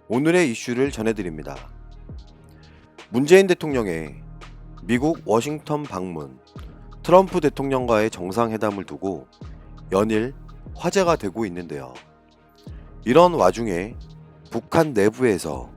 오늘의 이슈를 전해드립니다. 문재인 대통령의 미국 워싱턴 방문, 트럼프 대통령과의 정상회담을 두고 연일 화제가 되고 있는데요. 이런 와중에 북한 내부에서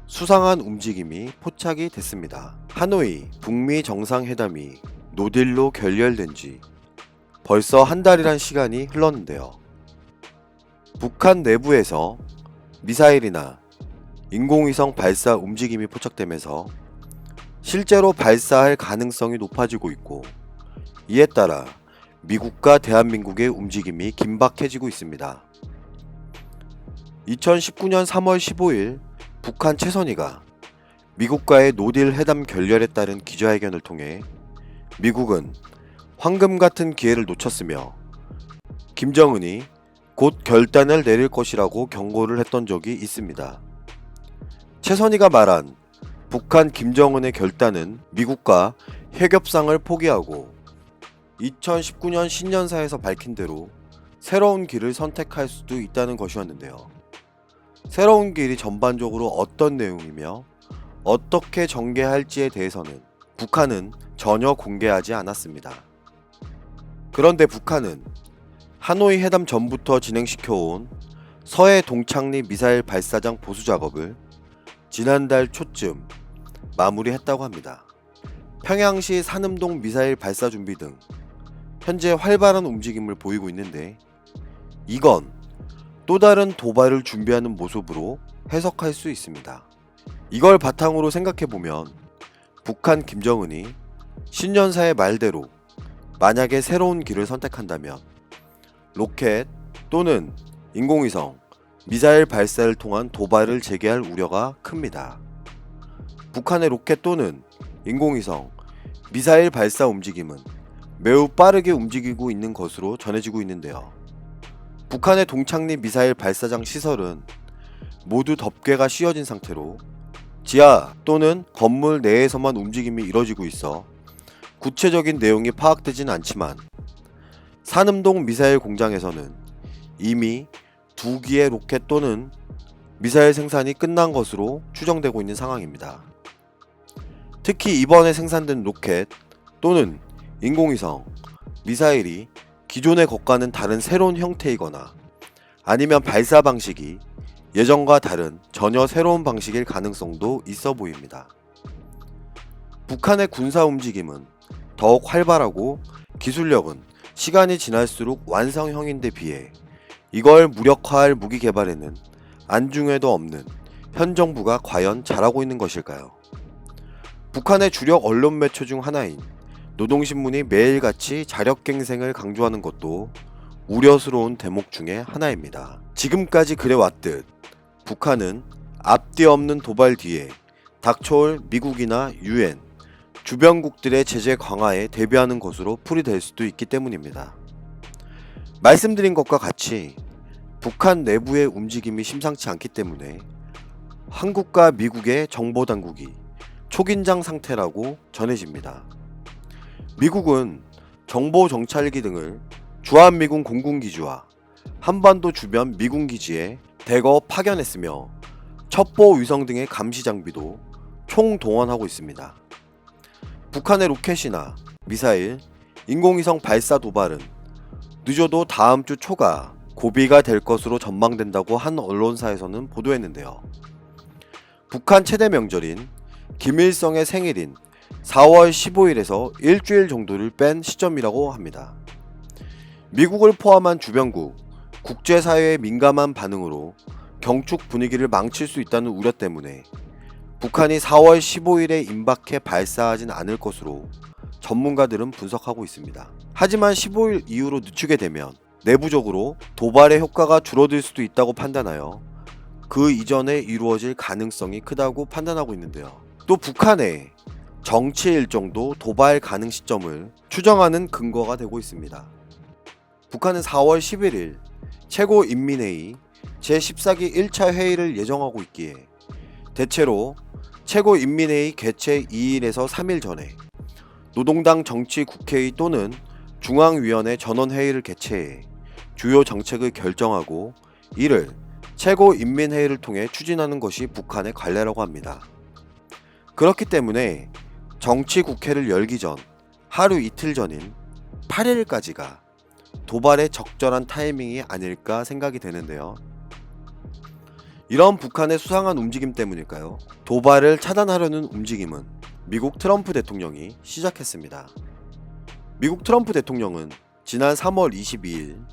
수상한 움직임이 포착이 됐습니다. 하노이 북미 정상회담이 노딜로 결렬된 지 벌써 한 달이란 시간이 흘렀는데요. 북한 내부에서 미사일이나 인공위성 발사 움직임이 포착되면서 실제로 발사할 가능성이 높아지고 있고, 이에 따라 미국과 대한민국의 움직임이 긴박해지고 있습니다. 2019년 3월 15일 북한 최선희가 미국과의 노딜 회담 결렬에 따른 기자회견을 통해 미국은 황금 같은 기회를 놓쳤으며 김정은이 곧 결단을 내릴 것이라고 경고를 했던 적이 있습니다. 최선희가 말한 북한 김정은의 결단은 미국과 핵협상을 포기하고 2019년 신년사에서 밝힌 대로 새로운 길을 선택할 수도 있다는 것이었는데요. 새로운 길이 전반적으로 어떤 내용이며 어떻게 전개할지에 대해서는 북한은 전혀 공개하지 않았습니다. 그런데 북한은 하노이 회담 전부터 진행시켜온 서해 동창리 미사일 발사장 보수 작업을 지난달 초쯤 마무리했다고 합니다. 평양시 산음동 미사일 발사 준비 등 현재 활발한 움직임을 보이고 있는데, 이건 또 다른 도발을 준비하는 모습으로 해석할 수 있습니다. 이걸 바탕으로 생각해보면 북한 김정은이 신년사의 말대로 만약에 새로운 길을 선택한다면 로켓 또는 인공위성, 미사일 발사를 통한 도발을 재개할 우려가 큽니다. 북한의 로켓 또는 인공위성, 미사일 발사 움직임은 매우 빠르게 움직이고 있는 것으로 전해지고 있는데요. 북한의 동창리 미사일 발사장 시설은 모두 덮개가 씌워진 상태로 지하 또는 건물 내에서만 움직임이 이뤄지고 있어 구체적인 내용이 파악되진 않지만, 산음동 미사일 공장에서는 이미 2기의 로켓 또는 미사일 생산이 끝난 것으로 추정되고 있는 상황입니다. 특히 이번에 생산된 로켓 또는 인공위성, 미사일이 기존의 것과는 다른 새로운 형태이거나 아니면 발사 방식이 예전과 다른 전혀 새로운 방식일 가능성도 있어 보입니다. 북한의 군사 움직임은 더욱 활발하고 기술력은 시간이 지날수록 완성형인데 비해 이걸 무력화할 무기 개발에는 안중에도 없는 현 정부가 과연 잘하고 있는 것일까요? 북한의 주력 언론 매체 중 하나인 노동신문이 매일같이 자력갱생을 강조하는 것도 우려스러운 대목 중의 하나입니다. 지금까지 그래왔듯 북한은 앞뒤 없는 도발 뒤에 닥쳐올 미국이나 UN, 주변국들의 제재 강화에 대비하는 것으로 풀이될 수도 있기 때문입니다. 말씀드린 것과 같이 북한 내부의 움직임이 심상치 않기 때문에 한국과 미국의 정보당국이 초긴장 상태라고 전해집니다. 미국은 정보정찰기 등을 주한미군 공군기지와 한반도 주변 미군기지에 대거 파견했으며 첩보위성 등의 감시장비도 총동원하고 있습니다. 북한의 로켓이나 미사일, 인공위성 발사 도발은 늦어도 다음 주 초가 고비가 될 것으로 전망된다고 한 언론사에서는 보도했는데요. 북한 최대 명절인 김일성의 생일인 4월 15일에서 일주일 정도를 뺀 시점이라고 합니다. 미국을 포함한 주변국, 국제사회의 민감한 반응으로 경축 분위기를 망칠 수 있다는 우려 때문에 북한이 4월 15일에 임박해 발사하진 않을 것으로 전문가들은 분석하고 있습니다. 하지만 15일 이후로 늦추게 되면 내부적으로 도발의 효과가 줄어들 수도 있다고 판단하여 그 이전에 이루어질 가능성이 크다고 판단하고 있는데요. 또 북한의 정치 일정도 도발 가능 시점을 추정하는 근거가 되고 있습니다. 북한은 4월 11일 최고인민회의 제14기 1차 회의를 예정하고 있기에 대체로 최고인민회의 개최 2일에서 3일 전에 노동당 정치국회의 또는 중앙위원회 전원회의를 개최해 주요 정책을 결정하고 이를 최고인민회의를 통해 추진하는 것이 북한의 관례라고 합니다. 그렇기 때문에 정치국회를 열기 전 하루 이틀 전인 8일까지가 도발의 적절한 타이밍이 아닐까 생각이 되는데요. 이런 북한의 수상한 움직임 때문일까요? 도발을 차단하려는 움직임은 미국 트럼프 대통령이 시작했습니다. 미국 트럼프 대통령은 지난 3월 22일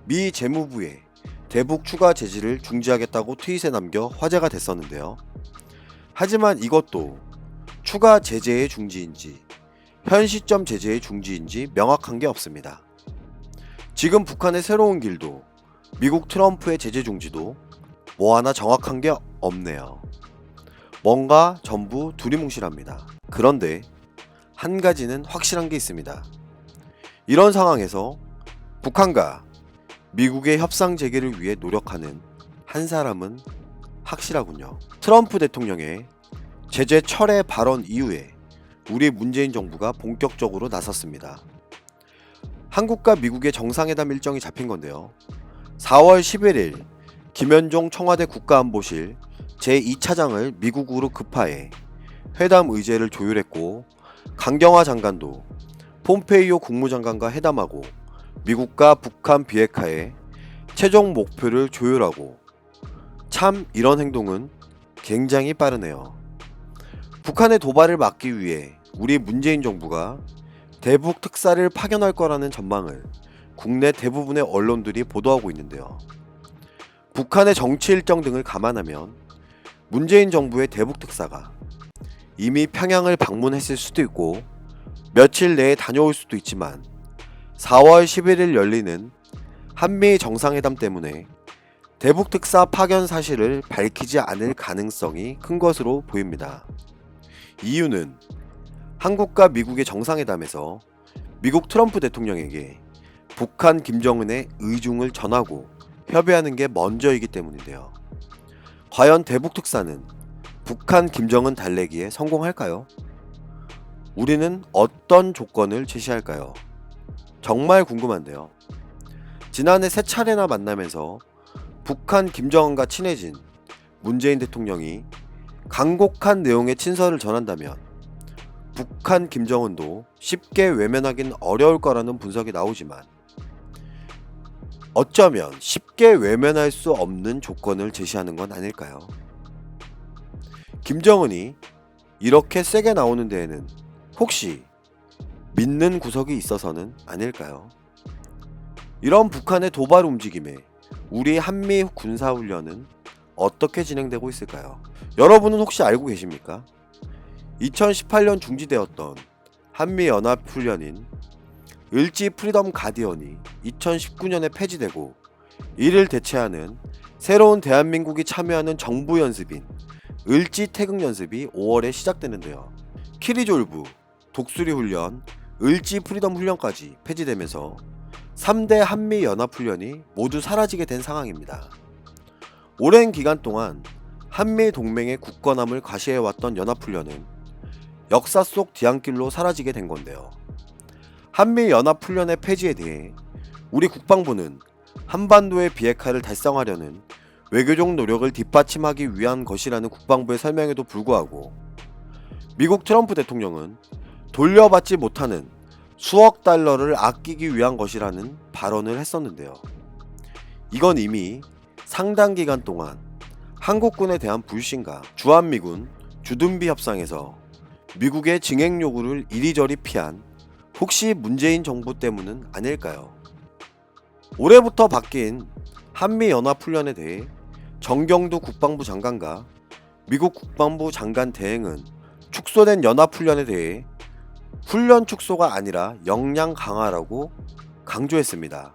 미 재무부에 대북 추가 제재를 중지하겠다고 트윗에 남겨 화제가 됐었는데요. 하지만 이것도 추가 제재의 중지인지 현 시점 제재의 중지인지 명확한 게 없습니다. 지금 북한의 새로운 길도 미국 트럼프의 제재 중지도 뭐 하나 정확한 게 없네요. 뭔가 전부 두리뭉실합니다. 그런데 한 가지는 확실한 게 있습니다. 이런 상황에서 북한과 미국의 협상 재개를 위해 노력하는 한 사람은 확실하군요. 트럼프 대통령의 제재 철회 발언 이후에 우리 문재인 정부가 본격적으로 나섰습니다. 한국과 미국의 정상회담 일정이 잡힌 건데요. 4월 11일 김현종 청와대 국가안보실 제2차장을 미국으로 급파해 회담 의제를 조율했고, 강경화 장관도 폼페이오 국무장관과 회담하고 미국과 북한 비핵화에 최종 목표를 조율하고, 참 이런 행동은 굉장히 빠르네요. 북한의 도발을 막기 위해 우리 문재인 정부가 대북 특사를 파견할 거라는 전망을 국내 대부분의 언론들이 보도하고 있는데요. 북한의 정치 일정 등을 감안하면 문재인 정부의 대북 특사가 이미 평양을 방문했을 수도 있고 며칠 내에 다녀올 수도 있지만 4월 11일 열리는 한미 정상회담 때문에 대북 특사 파견 사실을 밝히지 않을 가능성이 큰 것으로 보입니다. 이유는 한국과 미국의 정상회담에서 미국 트럼프 대통령에게 북한 김정은의 의중을 전하고 협의하는 게 먼저이기 때문인데요. 과연 대북 특사는 북한 김정은 달래기에 성공할까요? 우리는 어떤 조건을 제시할까요? 정말 궁금한데요. 지난해 세 차례나 만나면서 북한 김정은과 친해진 문재인 대통령이 간곡한 내용의 친서를 전한다면 북한 김정은도 쉽게 외면하긴 어려울 거라는 분석이 나오지만, 어쩌면 쉽게 외면할 수 없는 조건을 제시하는 건 아닐까요? 김정은이 이렇게 세게 나오는 데에는 혹시 믿는 구석이 있어서는 아닐까요? 이런 북한의 도발 움직임에 우리 한미 군사훈련은 어떻게 진행되고 있을까요? 여러분은 혹시 알고 계십니까? 2018년 중지되었던 한미연합훈련인 을지 프리덤 가디언이 2019년에 폐지되고, 이를 대체하는 새로운 대한민국이 참여하는 정부 연습인 을지 태극 연습이 5월에 시작되는데요. 키리졸브, 독수리 훈련, 을지 프리덤 훈련까지 폐지되면서 3대 한미연합훈련이 모두 사라지게 된 상황입니다. 오랜 기간 동안 한미 동맹의 굳건함을 과시해왔던 연합훈련은 역사 속 뒤안길로 사라지게 된 건데요. 한미연합훈련의 폐지에 대해 우리 국방부는 한반도의 비핵화를 달성하려는 외교적 노력을 뒷받침하기 위한 것이라는 국방부의 설명에도 불구하고, 미국 트럼프 대통령은 돌려받지 못하는 수억 달러를 아끼기 위한 것이라는 발언을 했었는데요. 이건 이미 상당 기간 동안 한국군에 대한 불신과 주한미군 주둔비 협상에서 미국의 증액 요구를 이리저리 피한 혹시 문재인 정부 때문은 아닐까요? 올해부터 바뀐 한미연합훈련에 대해 정경두 국방부 장관과 미국 국방부 장관 대행은 축소된 연합훈련에 대해 훈련 축소가 아니라 역량 강화라고 강조했습니다.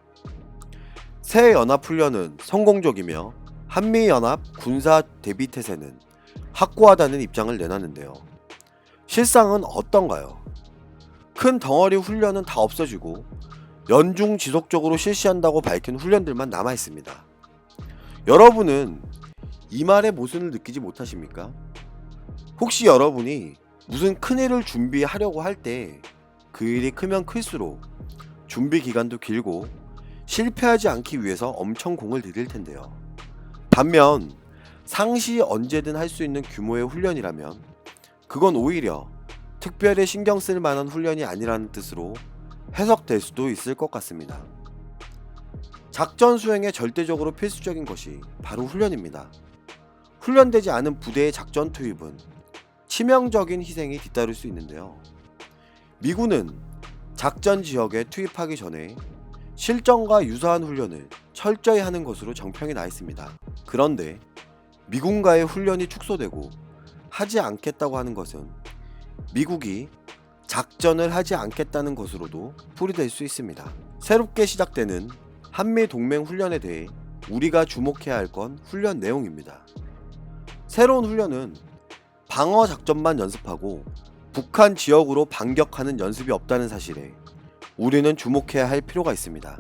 새 연합훈련은 성공적이며 한미연합 군사 대비태세는 확고하다는 입장을 내놨는데요. 실상은 어떤가요? 큰 덩어리 훈련은 다 없어지고 연중 지속적으로 실시한다고 밝힌 훈련들만 남아있습니다. 여러분은 이 말의 모순을 느끼지 못하십니까? 혹시 여러분이 무슨 큰일을 준비하려고 할 때 그 일이 크면 클수록 준비 기간도 길고 실패하지 않기 위해서 엄청 공을 들일 텐데요. 반면 상시 언제든 할 수 있는 규모의 훈련이라면 그건 오히려 특별히 신경 쓸 만한 훈련이 아니라는 뜻으로 해석될 수도 있을 것 같습니다. 작전 수행에 절대적으로 필수적인 것이 바로 훈련입니다. 훈련되지 않은 부대의 작전 투입은 치명적인 희생이 뒤따를 수 있는데요. 미군은 작전 지역에 투입하기 전에 실전과 유사한 훈련을 철저히 하는 것으로 정평이 나 있습니다. 그런데 미군과의 훈련이 축소되고 하지 않겠다고 하는 것은 미국이 작전을 하지 않겠다는 것으로도 풀이될 수 있습니다. 새롭게 시작되는 한미 동맹 훈련에 대해 우리가 주목해야 할 건 훈련 내용입니다. 새로운 훈련은 방어 작전만 연습하고 북한 지역으로 반격하는 연습이 없다는 사실에 우리는 주목해야 할 필요가 있습니다.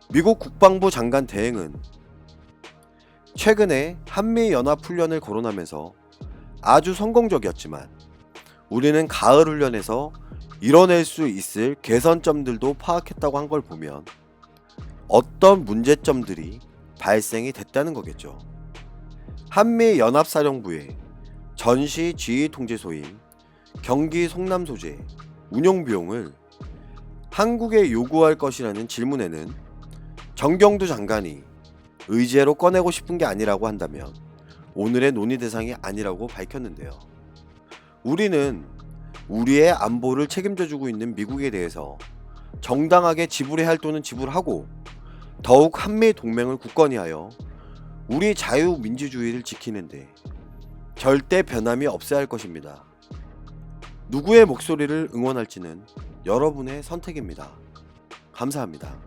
미국 국방부 장관 대행은 최근에 한미연합 훈련을 거론하면서 아주 성공적이었지만 우리는 가을 훈련에서 이뤄낼 수 있을 개선점들도 파악했다고 한 걸 보면 어떤 문제점들이 발생이 됐다는 거겠죠. 한미연합사령부의 전시 지휘 통제소인 경기 송남 소재 운용 비용을 한국에 요구할 것이라는 질문에는 정경두 장관이 의제로 꺼내고 싶은 게 아니라고 한다면 오늘의 논의 대상이 아니라고 밝혔는데요. 우리는 우리의 안보를 책임져주고 있는 미국에 대해서 정당하게 지불해야 할 돈은 지불하고 더욱 한미 동맹을 굳건히 하여 우리 자유민주주의를 지키는데 절대 변함이 없어야 할 것입니다. 누구의 목소리를 응원할지는 여러분의 선택입니다. 감사합니다.